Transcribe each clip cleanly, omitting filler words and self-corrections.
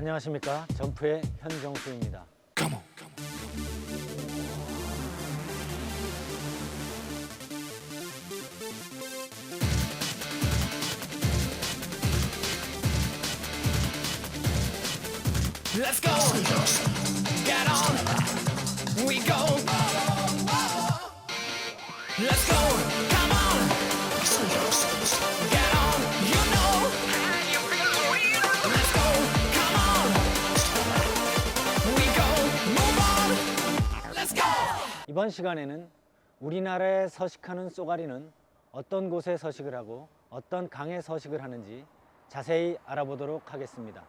안녕하십니까. 점프의 현정수입니다. Let's go. Get on. We go. Let's go. Come on. Get on. You know. Let's go. Come on. We go. Move on. Let's go. 이번 시간에는 우리나라에 서식하는 쏘가리는 어떤 곳에 서식을 하고 어떤 강에 서식을 하는지 자세히 알아보도록 하겠습니다.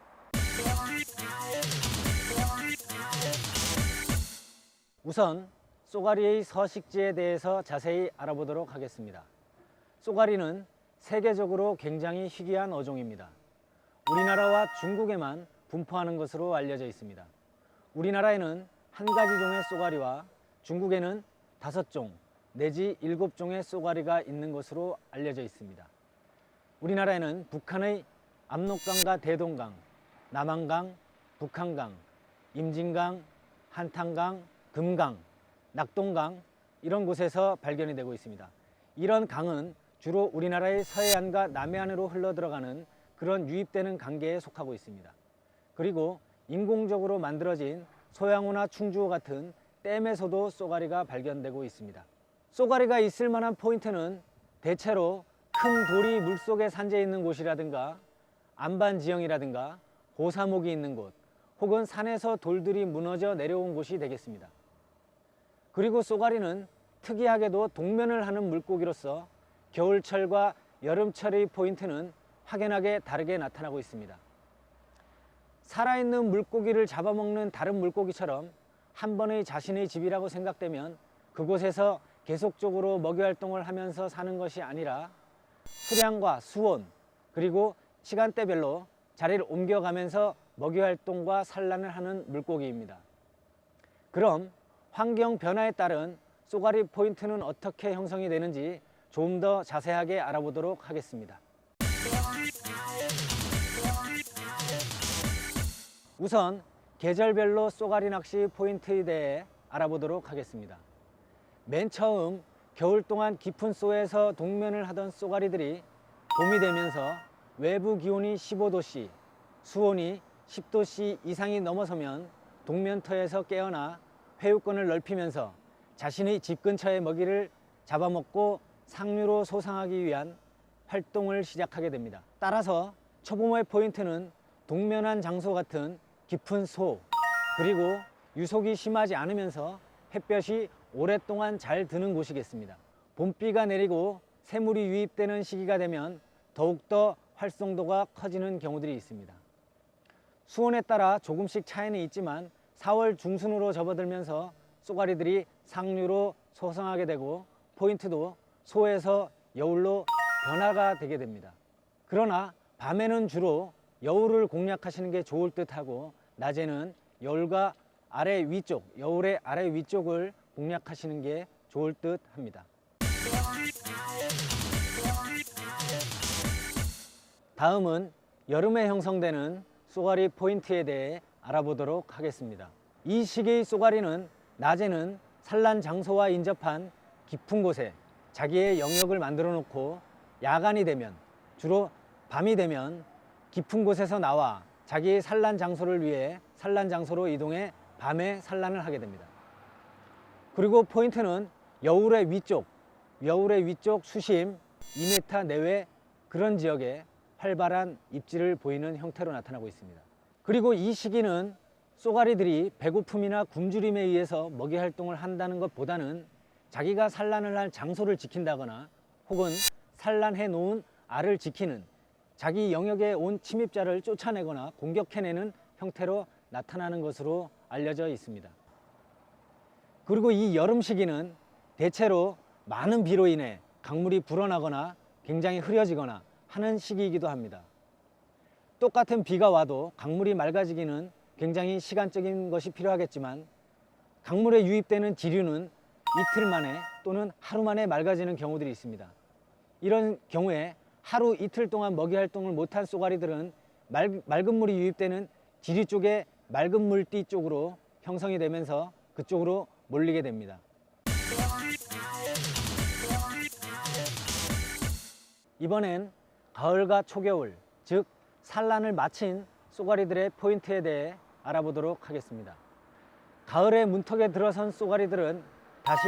우선 쏘가리의 서식지에 대해서 자세히 알아보도록 하겠습니다. 쏘가리는 세계적으로 굉장히 희귀한 어종입니다. 우리나라와 중국에만 분포하는 것으로 알려져 있습니다. 우리나라에는 한 가지 종의 쏘가리와 중국에는 5종 내지 7종의 쏘가리가 있는 것으로 알려져 있습니다. 우리나라에는 북한의 압록강과 대동강, 남한강, 북한강, 임진강, 한탄강, 금강, 낙동강 이런 곳에서 발견이 되고 있습니다. 이런 강은 주로 우리나라의 서해안과 남해안으로 흘러들어가는 그런 유입되는 강계에 속하고 있습니다. 그리고 인공적으로 만들어진 소양호나 충주호 같은 댐에서도 쏘가리가 발견되고 있습니다. 쏘가리가 있을 만한 포인트는 대체로 큰 돌이 물속에 산재 있는 곳이라든가 안반 지형이라든가 고사목이 있는 곳 혹은 산에서 돌들이 무너져 내려온 곳이 되겠습니다. 그리고 쏘가리는 특이하게도 동면을 하는 물고기로서 겨울철과 여름철의 포인트는 확연하게 다르게 나타나고 있습니다. 살아있는 물고기를 잡아먹는 다른 물고기처럼 한 번의 자신의 집이라고 생각되면 그곳에서 계속적으로 먹이 활동을 하면서 사는 것이 아니라 수량과 수온 그리고 시간대별로 자리를 옮겨가면서 먹이 활동과 산란을 하는 물고기입니다. 그럼 환경 변화에 따른 쏘가리 포인트는 어떻게 형성이 되는지 좀 더 자세하게 알아보도록 하겠습니다. 우선 계절별로 쏘가리 낚시 포인트에 대해 알아보도록 하겠습니다. 맨 처음 겨울 동안 깊은 쏘에서 동면을 하던 쏘가리들이 봄이 되면서 외부 기온이 15도씨, 수온이 10도씨 이상이 넘어서면 동면터에서 깨어나 회유권을 넓히면서 자신의 집 근처의 먹이를 잡아먹고 상류로 소상하기 위한 활동을 시작하게 됩니다. 따라서 초봄의 포인트는 동면한 장소 같은 깊은 소, 그리고 유속이 심하지 않으면서 햇볕이 오랫동안 잘 드는 곳이겠습니다. 봄비가 내리고 새물이 유입되는 시기가 되면 더욱더 활성도가 커지는 경우들이 있습니다. 수온에 따라 조금씩 차이는 있지만 4월 중순으로 접어들면서 쏘가리들이 상류로 소성하게 되고 포인트도 소에서 여울로 변화가 되게 됩니다. 그러나 밤에는 주로 여울을 공략하시는 게 좋을 듯하고 낮에는 여울과 아래 위쪽, 여울의 아래 위쪽을 공략하시는 게 좋을 듯 합니다. 다음은 여름에 형성되는 쏘가리 포인트에 대해 알아보도록 하겠습니다. 이 시기의 쏘가리는 낮에는 산란 장소와 인접한 깊은 곳에 자기의 영역을 만들어 놓고 야간이 되면 주로 밤이 되면 깊은 곳에서 나와 자기의 산란 장소를 위해 산란 장소로 이동해 밤에 산란을 하게 됩니다. 그리고 포인트는 여울의 위쪽 수심 2m 내외 그런 지역에 활발한 입질을 보이는 형태로 나타나고 있습니다. 그리고 이 시기는 쏘가리들이 배고픔이나 굶주림에 의해서 먹이 활동을 한다는 것보다는 자기가 산란을 할 장소를 지킨다거나 혹은 산란해 놓은 알을 지키는 자기 영역에 온 침입자를 쫓아내거나 공격해내는 형태로 나타나는 것으로 알려져 있습니다. 그리고 이 여름 시기는 대체로 많은 비로 인해 강물이 불어나거나 굉장히 흐려지거나 하는 시기이기도 합니다. 똑같은 비가 와도 강물이 맑아지기는 굉장히 시간적인 것이 필요하겠지만 강물에 유입되는 지류는 이틀 만에 또는 하루 만에 맑아지는 경우들이 있습니다. 이런 경우에 하루 이틀 동안 먹이 활동을 못한 쏘가리들은 맑은 물이 유입되는 지리 쪽에 맑은 물띠 쪽으로 형성이 되면서 그쪽으로 몰리게 됩니다. 이번엔 가을과 초겨울, 즉 산란을 마친 쏘가리들의 포인트에 대해 알아보도록 하겠습니다. 가을에 문턱에 들어선 쏘가리들은 다시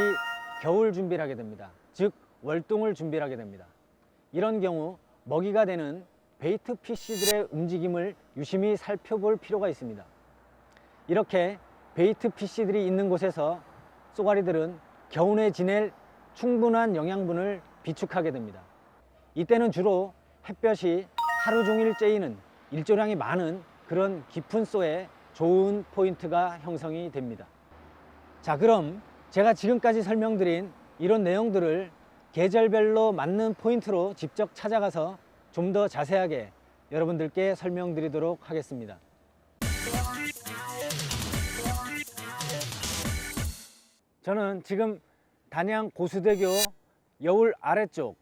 겨울 준비를 하게 됩니다. 즉 월동을 준비를 하게 됩니다. 이런 경우 먹이가 되는 베이트 피쉬들의 움직임을 유심히 살펴볼 필요가 있습니다. 이렇게 베이트 피쉬들이 있는 곳에서 쏘가리들은 겨우내 지낼 충분한 영양분을 비축하게 됩니다. 이때는 주로 햇볕이 하루 종일 쬐이는 일조량이 많은 그런 깊은 쏘에 좋은 포인트가 형성이 됩니다. 자, 그럼 제가 지금까지 설명드린 이런 내용들을 계절별로 맞는 포인트로 직접 찾아가서 좀 더 자세하게 여러분들께 설명드리도록 하겠습니다. 저는 지금 단양 고수대교 여울 아래쪽,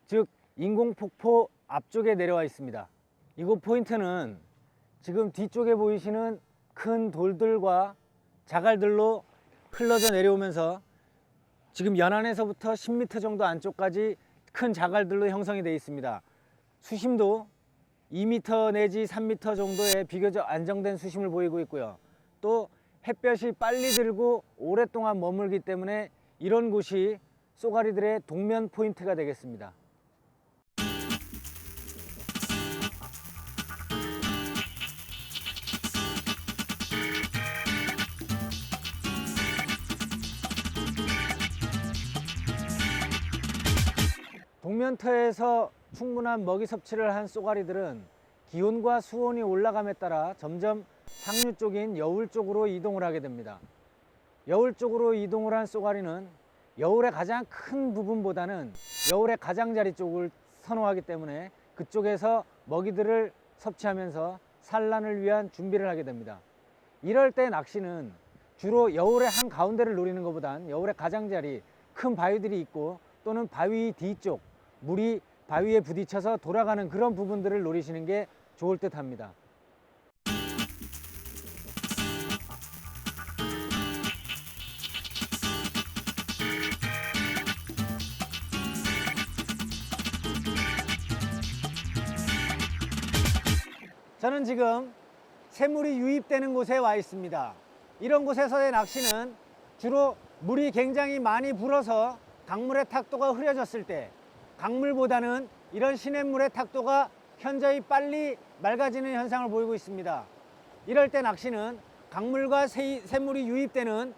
즉 인공폭포 앞쪽에 내려와 있습니다. 이곳 포인트는 지금 뒤쪽에 보이시는 큰 돌들과 자갈들로 흘러져 내려오면서 지금 연안에서부터 10m 정도 안쪽까지 큰 자갈들로 형성이 되어 있습니다. 수심도 2m 내지 3m 정도의 비교적 안정된 수심을 보이고 있고요. 또 햇볕이 빨리 들고 오랫동안 머물기 때문에 이런 곳이 쏘가리들의 동면 포인트가 되겠습니다. 동면터에서 충분한 먹이 섭취를 한 쏘가리들은 기온과 수온이 올라감에 따라 점점 상류 쪽인 여울 쪽으로 이동을 하게 됩니다. 여울 쪽으로 이동을 한 쏘가리는 여울의 가장 큰 부분보다는 여울의 가장자리 쪽을 선호하기 때문에 그쪽에서 먹이들을 섭취하면서 산란을 위한 준비를 하게 됩니다. 이럴 때 낚시는 주로 여울의 한 가운데를 노리는 것보단 여울의 가장자리, 큰 바위들이 있고 또는 바위 뒤쪽, 물이 바위에 부딪혀서 돌아가는 그런 부분들을 노리시는 게 좋을 듯 합니다. 저는 지금 새물이 유입되는 곳에 와 있습니다. 이런 곳에서의 낚시는 주로 물이 굉장히 많이 불어서 강물의 탁도가 흐려졌을 때, 강물보다는 이런 시냇물의 탁도가 현저히 빨리 맑아지는 현상을 보이고 있습니다. 이럴 때 낚시는 강물과 새물이 유입되는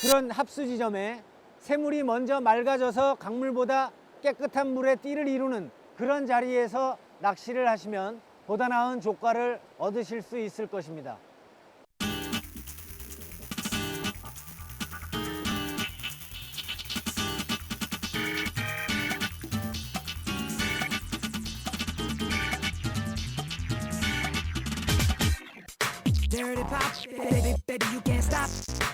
그런 합수 지점에 새물이 먼저 맑아져서 강물보다 깨끗한 물의 띠를 이루는 그런 자리에서 낚시를 하시면 보다 나은 조과를 얻으실 수 있을 것입니다. Dirty pop, baby, baby, you can't stop.